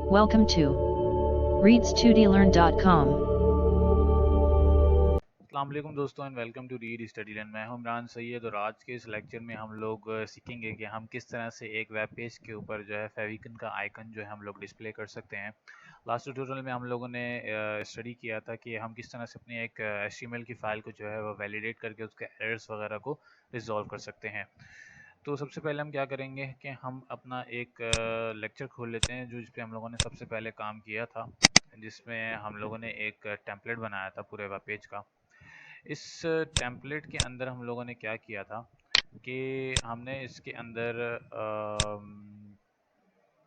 Welcome to reads2dlearn.com. अस्सलाम वालेकुम दोस्तों and welcome to read study learn. मैं हूं इमरान सैयद और आज के इस लेक्चर में हम लोग सीखेंगे कि हम किस तरह से एक वेब पेज के ऊपर जो है फेविकन का आइकन जो है हम लोग डिस्प्ले कर सकते हैं। लास्ट ट्यूटोरियल में हम लोगों ने स्टडी किया था कि हम किस तरह से अपनी एक HTML की फ़ाइल को जो है वो वैलिडेट करके उसके एरर्स वगैरह को रिजॉल्व कर सकते हैं। तो सबसे पहले हम क्या करेंगे कि हम अपना एक लेक्चर खोल लेते हैं जो जिस पे हम लोगों ने सबसे पहले काम किया था, जिसमें हम लोगों ने एक टेम्पलेट बनाया था पूरे वेब पेज का। इस टेम्पलेट के अंदर हम लोगों ने क्या किया था कि हमने इसके अंदर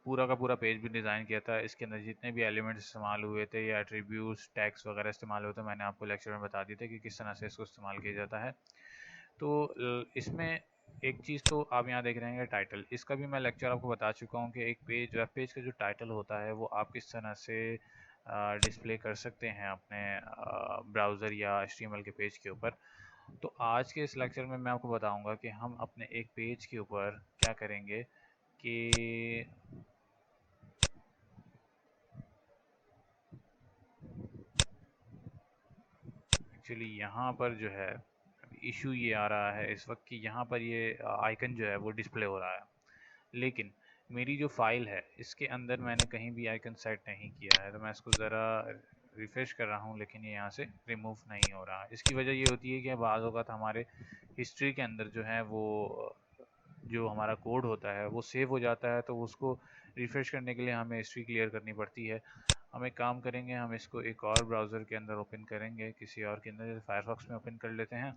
पूरा का पूरा पेज भी डिज़ाइन किया था। इसके अंदर जितने भी एलिमेंट्स इस्तेमाल हुए थे या एट्रीब्यूट्स टैग्स वगैरह इस्तेमाल हुए थे, मैंने आपको लेक्चर में बता दिए थे कि किस तरह से इसको इस्तेमाल किया जाता है। तो इसमें एक चीज़ तो आप यहाँ देख रहे हैं टाइटल, इसका भी मैं लेक्चर आपको बता चुका हूँ कि एक पेज वेब पेज का जो टाइटल होता है वो आप किस तरह से डिस्प्ले कर सकते हैं अपने ब्राउज़र या HTML के पेज के ऊपर। तो आज के इस लेक्चर में मैं आपको बताऊंगा कि हम अपने एक पेज के ऊपर क्या करेंगे कि एक्चुअली यहाँ पर जो है इशू ये आ रहा है इस वक्त कि यहाँ पर ये आइकन जो है वो डिस्प्ले हो रहा है, लेकिन मेरी जो फाइल है इसके अंदर मैंने कहीं भी आइकन सेट नहीं किया है। तो मैं इसको ज़रा रिफ़्रेश कर रहा हूँ लेकिन ये यहाँ से रिमूव नहीं हो रहा। इसकी वजह ये होती है कि बाज़ औक़ात हमारे हिस्ट्री के अंदर जो है वो जो हमारा कोड होता है वो सेव हो जाता है, तो उसको रिफ़्रेश करने के लिए हमें हिस्ट्री क्लियर करनी पड़ती है। हम एक काम करेंगे, हम इसको एक और ब्राउज़र के अंदर ओपन करेंगे, किसी और के अंदर, जैसे फायरफॉक्स में ओपन कर लेते हैं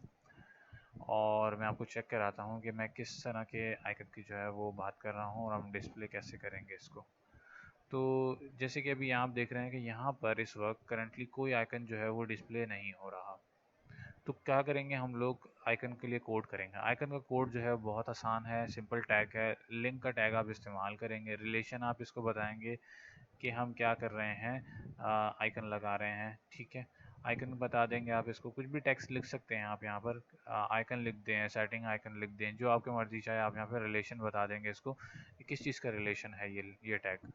और मैं आपको चेक कराता हूँ कि मैं किस तरह के आइकन की जो है वो बात कर रहा हूँ और हम डिस्प्ले कैसे करेंगे इसको। तो जैसे कि अभी यहाँ आप देख रहे हैं कि यहाँ पर इस वक्त करंटली कोई आइकन जो है वो डिस्प्ले नहीं हो रहा। तो क्या करेंगे, हम लोग आइकन के लिए कोड करेंगे। आइकन का कोड जो है बहुत आसान है, सिंपल टैग है। लिंक का टैग आप इस्तेमाल करेंगे, रिलेशन आप इसको बताएंगे कि हम क्या कर रहे हैं, आइकन लगा रहे हैं, ठीक है। आइकन बता देंगे, आप इसको कुछ भी टेक्स्ट लिख सकते हैं। आप यहाँ पर आइकन लिख दें, सेटिंग आइकन लिख दें, जो आपकी मर्जी चाहे। आप यहाँ पर रिलेशन बता देंगे इसको कि किस चीज़ का रिलेशन है ये टैग।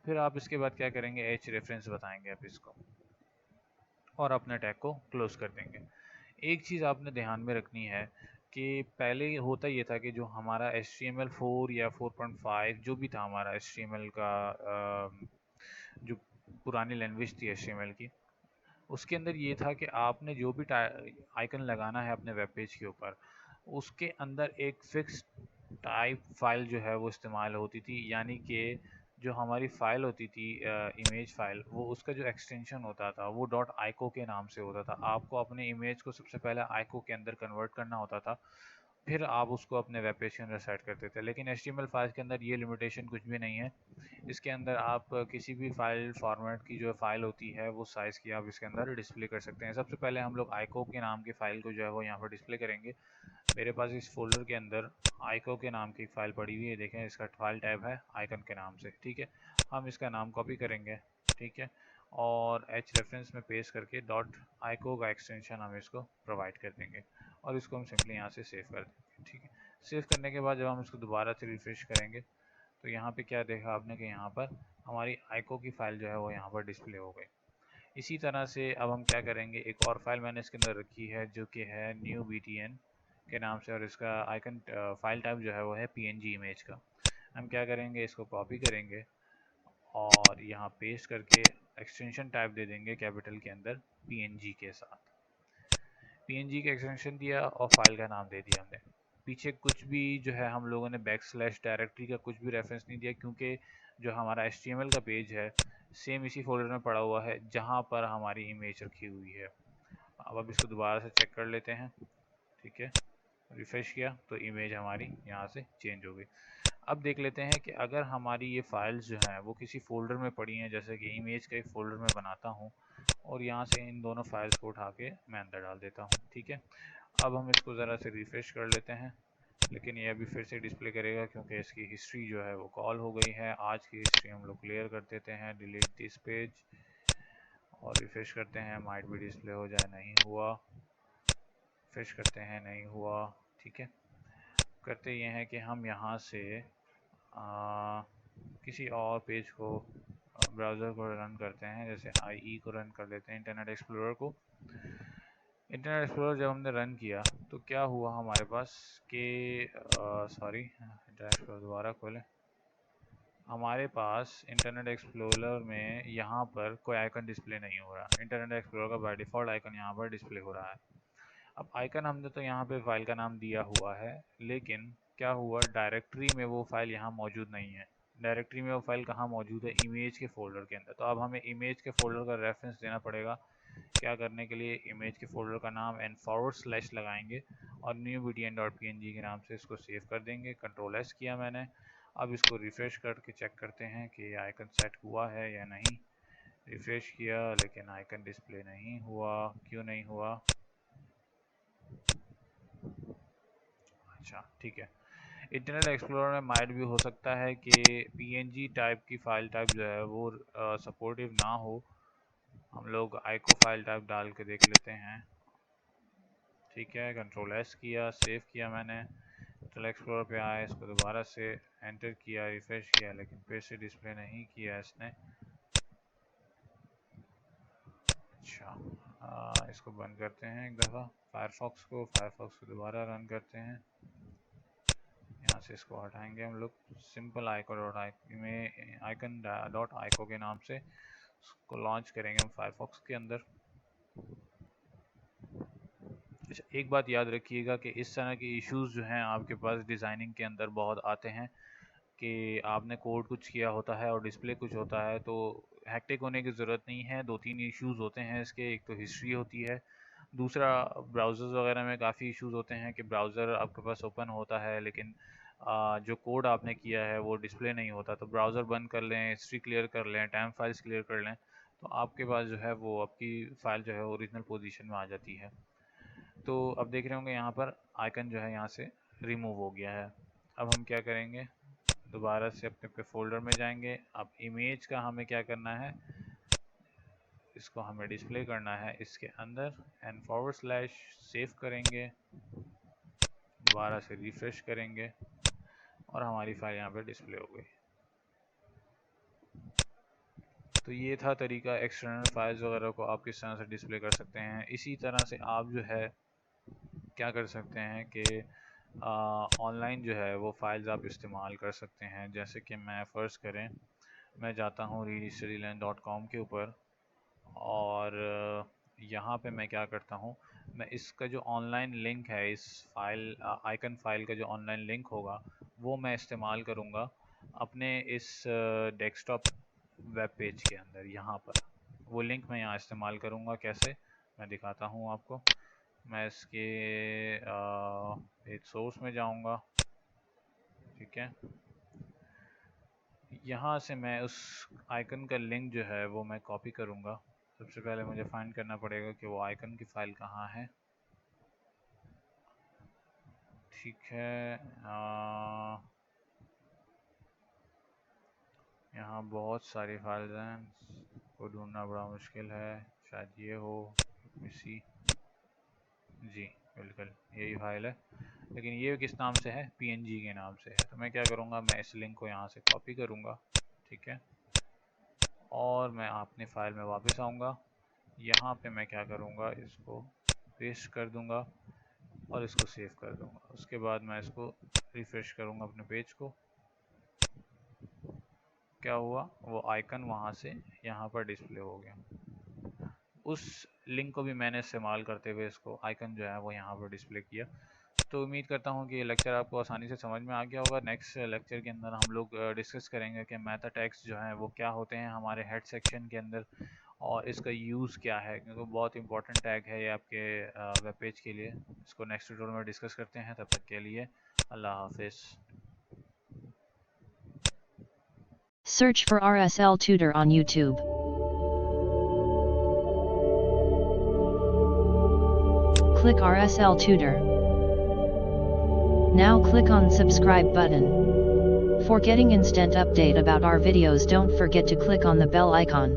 फिर आप इसके बाद क्या करेंगे, एच रेफरेंस बताएंगे आप इसको और अपने टैग को क्लोज कर देंगे। एक चीज़ आपने ध्यान में रखनी है कि पहले होता ये था कि जो हमारा HTML4 या 4.5 जो भी था हमारा HTML का जो पुरानी लैंग्वेज थी HTML की, उसके अंदर ये था कि आपने जो भी आइकन लगाना है अपने वेब पेज के ऊपर, उसके अंदर एक फिक्स टाइप फाइल जो है वो इस्तेमाल होती थी। यानी कि जो हमारी फ़ाइल होती थी इमेज फ़ाइल, वो उसका जो एक्सटेंशन होता था वो डॉट आइको के नाम से होता था। आपको अपने इमेज को सबसे पहले आइको के अंदर कन्वर्ट करना होता था, फिर आप उसको अपने वेब पेज के अंदर सेट करते थे। लेकिन HTML5 के अंदर ये लिमिटेशन कुछ भी नहीं है। इसके अंदर आप किसी भी फाइल फॉर्मेट की जो फ़ाइल होती है वो साइज़ की आप इसके अंदर डिस्प्ले कर सकते हैं। सबसे पहले हम लोग आइको के नाम की फ़ाइल को जो है वो यहाँ पर डिस्प्ले करेंगे। मेरे पास इस फ़ोल्डर के अंदर आइको के नाम की एक फ़ाइल पड़ी हुई है, देखें इसका फाइल टैब है आइकन के नाम से, ठीक है। हम इसका नाम कॉपी करेंगे, ठीक है, और एच रेफरेंस में पेस्ट करके डॉट आइको का एक्सटेंशन हम इसको प्रोवाइड कर देंगे और इसको हम सिंपली यहाँ से सेव कर देंगे, ठीक है। सेव करने के बाद जब हम इसको दोबारा से रिफ्रेश करेंगे तो यहाँ पे क्या देखा आपने कि यहाँ पर हमारी आइको की फ़ाइल जो है वो यहाँ पर डिस्प्ले हो गई। इसी तरह से अब हम क्या करेंगे, एक और फाइल मैंने इसके अंदर रखी है जो कि है न्यू BTN के नाम से, और इसका आइकन फाइल टाइप जो है वो है PNG इमेज का। हम क्या करेंगे, इसको कॉपी करेंगे और यहाँ पेस्ट करके एक्सटेंशन टाइप दे देंगे कैपिटल के अंदर PNG के साथ। PNG का एक्सटेंशन दिया और फाइल का नाम दे दिया हमने। पीछे कुछ भी जो है हम लोगों ने बैकस्लैश डायरेक्टरी का कुछ भी रेफरेंस नहीं दिया, क्योंकि जो हमारा HTML का पेज है सेम इसी फोल्डर में पड़ा हुआ है जहाँ पर हमारी इमेज रखी हुई है। अब इसको दोबारा से चेक कर लेते हैं, ठीक है। रिफ्रेश किया तो इमेज हमारी यहाँ से चेंज हो गई। अब देख लेते हैं कि अगर हमारी ये फाइल्स जो हैं वो किसी फ़ोल्डर में पड़ी हैं, जैसे कि इमेज का एक फ़ोल्डर में बनाता हूँ और यहाँ से इन दोनों फाइल्स को उठा के मैं अंदर डाल देता हूँ, ठीक है। अब हम इसको ज़रा से रिफ़्रेश कर लेते हैं, लेकिन ये अभी फिर से डिस्प्ले करेगा क्योंकि इसकी हिस्ट्री जो है वो कॉल हो गई है। आज की हिस्ट्री हम लोग क्लियर कर देते हैं, डिलीट दिस पेज, और रिफ़्रेश करते हैं, माइट भी डिस्प्ले हो जाए, नहीं हुआ। रिफ़्रेश करते हैं, नहीं हुआ, ठीक है। करते ये हैं कि हम यहाँ से किसी और पेज को ब्राउज़र को रन करते हैं, जैसे IE को रन कर लेते हैं, इंटरनेट एक्सप्लोरर को। इंटरनेट एक्सप्लोरर जब हमने रन किया तो क्या हुआ हमारे पास कि सॉरी, इंटरनेट एक्सप्लोरर दोबारा खोलें। हमारे पास इंटरनेट एक्सप्लोरर में यहाँ पर कोई आइकन डिस्प्ले नहीं हो रहा। इंटरनेट एक्सप्लोरर का बाय डिफ़ॉल्ट आइकन यहाँ पर डिस्प्ले हो रहा है। अब आइकन हमने तो यहाँ पे फाइल का नाम दिया हुआ है, लेकिन क्या हुआ, डायरेक्टरी में वो फाइल यहाँ मौजूद नहीं है। डायरेक्टरी में वो फाइल कहाँ मौजूद है, इमेज के फोल्डर के अंदर। तो अब हमें इमेज के फोल्डर का रेफरेंस देना पड़ेगा। क्या करने के लिए, इमेज के फोल्डर का नाम n// लगाएंगे और newbtn.png के नाम से इसको सेव कर देंगे। Ctrl+S किया मैंने। अब इसको रिफ़्रेश करके चेक करते हैं कि आइकन सेट हुआ है या नहीं। रिफ़्रेश किया लेकिन आइकन डिस्प्ले नहीं हुआ। क्यों नहीं हुआ? अच्छा ठीक है, इंटरनेट एक्सप्लोरर में माइट भी हो सकता है कि PNG टाइप की फ़ाइल टाइप जो है वो सपोर्टिव ना हो। हम लोग आइको फाइल टाइप डाल के देख लेते हैं। ठीक है, Ctrl+S किया, सेव किया मैंने। इंटरनेट एक्सप्लोरर पे आया, इसको दोबारा से एंटर किया, रिफ्रेश किया, लेकिन फिर से डिस्प्ले नहीं किया इसने। अच्छा, इसको बंद करते हैं एक दफ़ा। फायरफॉक्स को दोबारा रन करते हैं। यहाँ से इसको हटाएंगे हम लोग। सिंपल icon.ico के नाम से इसको लॉन्च करेंगे हम फायरफॉक्स के अंदर। एक बात याद रखिएगा कि इस तरह के इश्यूज जो हैं आपके पास डिज़ाइनिंग के अंदर बहुत आते हैं कि आपने कोड कुछ किया होता है और डिस्प्ले कुछ होता है। तो हैक्टिक होने की ज़रूरत नहीं है। 2-3 इश्यूज होते हैं इसके। एक तो हिस्ट्री होती है, दूसरा ब्राउज़र्स वगैरह में काफ़ी इश्यूज होते हैं कि ब्राउज़र आपके पास ओपन होता है लेकिन जो कोड आपने किया है वो डिस्प्ले नहीं होता। तो ब्राउज़र बंद कर लें, हिस्ट्री क्लियर कर लें, टाइम फाइल्स क्लियर कर लें, तो आपके पास जो है वो आपकी फ़ाइल जो है ओरिजिनल पोजीशन में आ जाती है। तो अब देख रहे होंगे यहाँ पर आइकन जो है यहाँ से रिमूव हो गया है। अब हम क्या करेंगे, दोबारा से अपने फोल्डर में जाएंगे। अब इमेज का हमें क्या करना है, इसको हमें डिस्प्ले करना है इसके अंदर। n// सेव करेंगे, दोबारा से रिफ्रेश करेंगे और हमारी फाइल यहाँ पे डिस्प्ले हो गई। तो ये था तरीका, एक्सटर्नल फाइल्स वगैरह को आप किस तरह से डिस्प्ले कर सकते हैं। इसी तरह से आप जो है क्या कर सकते हैं कि ऑनलाइन जो है वो फाइल्स आप इस्तेमाल कर सकते हैं। जैसे कि मैं फ़र्ज़ करें मैं जाता हूँ readhistorylearn.com के ऊपर और यहाँ पे मैं क्या करता हूँ, मैं इसका जो ऑनलाइन लिंक है, इस फाइल आइकन फाइल का जो ऑनलाइन लिंक होगा वो मैं इस्तेमाल करूँगा अपने इस डेस्कटॉप वेब पेज के अंदर। यहाँ पर वो लिंक मैं यहाँ इस्तेमाल करूँगा। कैसे, मैं दिखाता हूँ आपको। मैं इसके पेज सोर्स में जाऊँगा। ठीक है, यहाँ से मैं उस आइकन का लिंक जो है वो मैं कॉपी करूँगा। सबसे पहले मुझे फाइंड करना पड़ेगा कि वो आइकन की फ़ाइल कहाँ है। ठीक है, यहाँ बहुत सारी फाइल्स हैं, को ढूंढना बड़ा मुश्किल है। शायद ये हो, इसी, जी बिल्कुल यही फाइल है, लेकिन ये किस नाम से है, PNG के नाम से है। तो मैं क्या करूँगा, मैं इस लिंक को यहाँ से कॉपी करूँगा। ठीक है, और मैं अपनी फ़ाइल में वापस आऊँगा। यहाँ पे मैं क्या करूँगा, इसको पेस्ट कर दूँगा और इसको सेव कर दूँगा। उसके बाद मैं इसको रिफ़्रेश करूँगा अपने पेज को। क्या हुआ, वो आइकन वहाँ से यहाँ पर डिस्प्ले हो गया। उस लिंक को भी मैंने इस्तेमाल करते हुए इसको आइकन जो है वो यहाँ पर डिस्प्ले किया। तो उम्मीद करता हूँ कि ये लेक्चर आपको आसानी से समझ में आ गया होगा। नेक्स्ट लेक्चर के अंदर हम लोग डिस्कस करेंगे कि मेटा टैग्स जो हैं वो क्या होते हैं हमारे हेड सेक्शन के अंदर और इसका यूज़ क्या है, क्योंकि बहुत इंपॉर्टेंट टैग है ये आपके वेब पेज के लिए। इसको नेक्स्ट ट्यूटोरियल में डिस्कस करते हैं। तब तक के लिए अल्लाह हाफिज़। Search for RSL Tutor on YouTube. Click RSL Tutor. Now click on subscribe button. For getting instant update about our videos, don't forget to click on the bell icon.